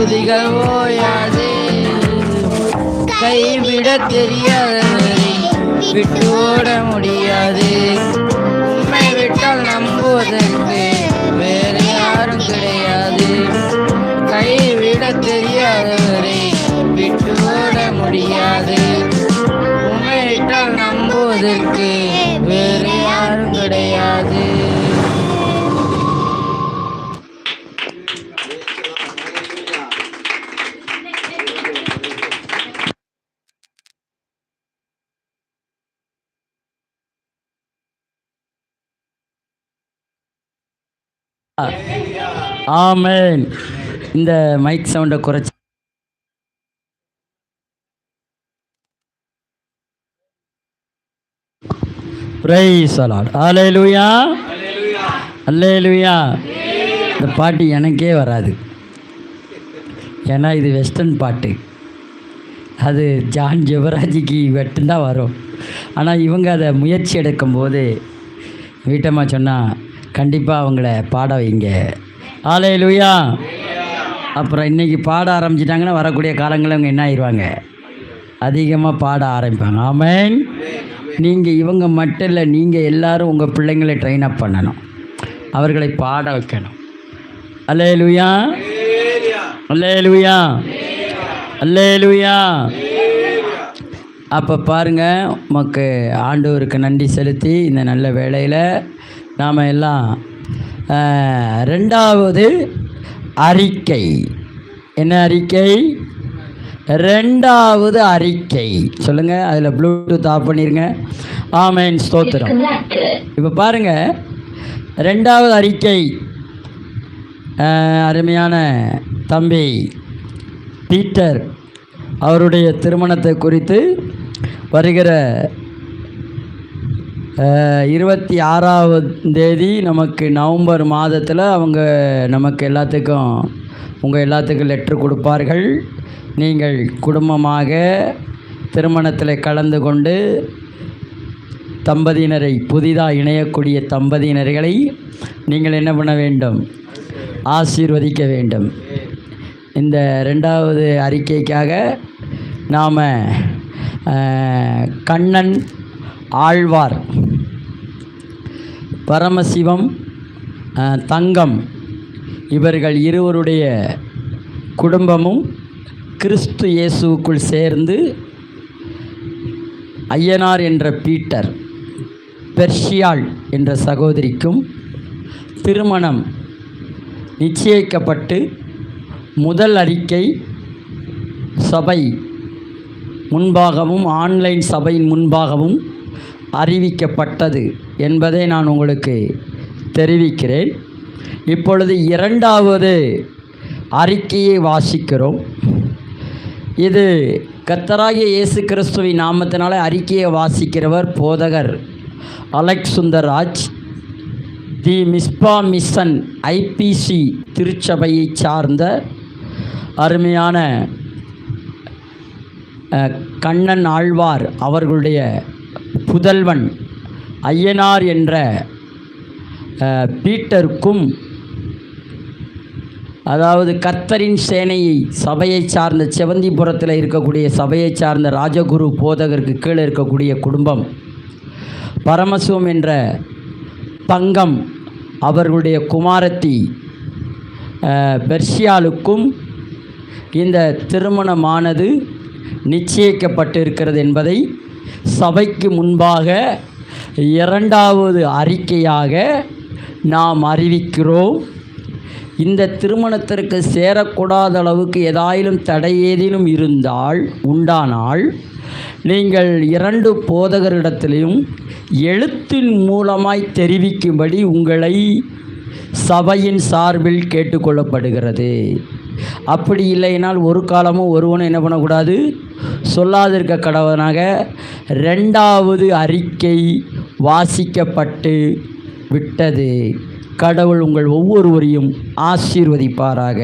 துதிகள் ஓயாது. கைவிட தெரியாதவரை விட்டு ஓட முடியாது. உண்மை விட்டால் நம்புவதற்கு வேறு யாரும் கிடையாது. கைவிட தெரியாதவரை விட்டு ஓட முடியாது. உண்மை விட்டால் நம்புவதற்கு வேறு யாரும் கிடையாது. ஆமென். இந்த மைக் சவுண்டை குறைச்சி பிரைஸ் தி லார்ட். ஹல்லேலூயா, ஹல்லேலூயா. இந்த பாட்டு எனக்கே வராது, ஏன்னா இது வெஸ்டர்ன் பாட்டு. அது ஜான் ஜெபராஜிக்கு மட்டும்தான் வரும். ஆனால் இவங்க அதை முயற்சி எடுக்கும்போது வீட்டம்மா சொன்னால் கண்டிப்பாக அவங்கள பாட வைங்க. ஹல்லேலூயா. அப்புறம் இன்றைக்கி பாட ஆரம்பிச்சிட்டாங்கன்னா வரக்கூடிய காலங்களில் அவங்க என்ன ஆயிடுவாங்க, அதிகமாக பாட ஆரம்பிப்பாங்க. ஆமென். நீங்கள் இவங்க மட்டும் இல்லை, நீங்கள் எல்லோரும் உங்கள் பிள்ளைங்களை ட்ரெயின் அப் பண்ணணும், அவர்களை பாட வைக்கணும். ஹல்லேலூயா, ஹல்லேலூயா, ஹல்லேலூயா. அப்போ பாருங்கள், உமக்கு ஆண்டவருக்கு நன்றி செலுத்தி இந்த நல்ல வேளையில் நாம் எல்லாம் ரெண்டாவது அறிக்கை. என்ன அறிக்கை? ரெண்டாவது அறிக்கை சொல்லுங்கள். அதில் ப்ளூடூத் ஆஃப் பண்ணிடுங்க. ஆமென், ஸ்தோத்திரம். இப்போ பாருங்கள், ரெண்டாவது அறிக்கை. அருமையான தம்பி பீட்டர் அவருடைய திருமணத்தை குறித்து வருகிற 26ஆம் தேதி நமக்கு நவம்பர் மாதத்தில் அவங்க நமக்கு எல்லாத்துக்கும் உங்கள் எல்லாத்துக்கும் லெட்ரு கொடுப்பார்கள். நீங்கள் குடும்பமாக திருமணத்தில் கலந்து கொண்டு தம்பதியினரை, புதிதாக இணையக்கூடிய தம்பதியினர்களை நீங்கள் என்ன பண்ண வேண்டும்? ஆசீர்வதிக்க வேண்டும். இந்த ரெண்டாவது அறிக்கைக்காக நாம் கண்ணன் ஆழ்வார், பரமசிவம், தங்கம் இவர்கள் இருவருடைய குடும்பமும் கிறிஸ்து இயேசுவுக்குள் சேர்ந்து ஐயனார் என்ற பீட்டர், பெர்ஷியாள் என்ற சகோதரிக்கும் திருமணம் நிச்சயிக்கப்பட்டு முதல் அறிக்கை சபை முன்பாகவும் ஆன்லைன் சபையின் முன்பாகவும் அறிவிக்கப்பட்டது என்பதை நான் உங்களுக்கு தெரிவிக்கிறேன். இப்பொழுது இரண்டாவது அறிக்கையை வாசிக்கிறோம். இது கர்த்தராகிய இயேசு கிறிஸ்துவின் நாமத்தினாலே அறிக்கையை வாசிக்கிறவர் போதகர் அலெக்ஸ் சுந்தர்ராஜ், தி மிஸ்பா மிஷன் ஐபிசி திருச்சபையை சார்ந்த அருமையான கண்ணன் ஆழ்வார் அவர்களுடைய புதல்வன் ஐயனார் என்ற பீட்டருக்கும், அதாவது கர்த்தரின் சேனையை சபையை சார்ந்த செவந்திபுரத்தில் இருக்கக்கூடிய சபையை சார்ந்த ராஜகுரு போதகருக்கு கீழே இருக்கக்கூடிய குடும்பம் பரமசிவம் என்ற தங்கம் அவர்களுடைய குமாரத்தி பெர்ஷியாளுக்கும் இந்த திருமணமானது நிச்சயிக்கப்பட்டிருக்கிறது என்பதை சபைக்கு முன்பாக இரண்டாவது அறிக்கையாக நாம் அறிவிக்கிறோம். இந்த திருமணத்திற்கு சேரக்கூடாத அளவுக்கு ஏதாயிலும் தடை ஏதேனும் உண்டானால் நீங்கள் இரண்டு போதகரிடத்திலையும் எழுத்தின் மூலமாய் தெரிவிக்கும்படி உங்களை சபையின் சார்பில் கேட்டுக்கொள்ளப்படுகிறது. அப்படி இல்லைனால் ஒரு காலமும் ஒருவனும் என்ன பண்ணக்கூடாது, சொல்லாதிருக்க கடவனாக ரெண்டாவது அறிக்கை வாசிக்கப்பட்டு விட்டது. கடவுள் உங்கள் ஒவ்வொருவரையும் ஆசீர்வதிப்பாராக.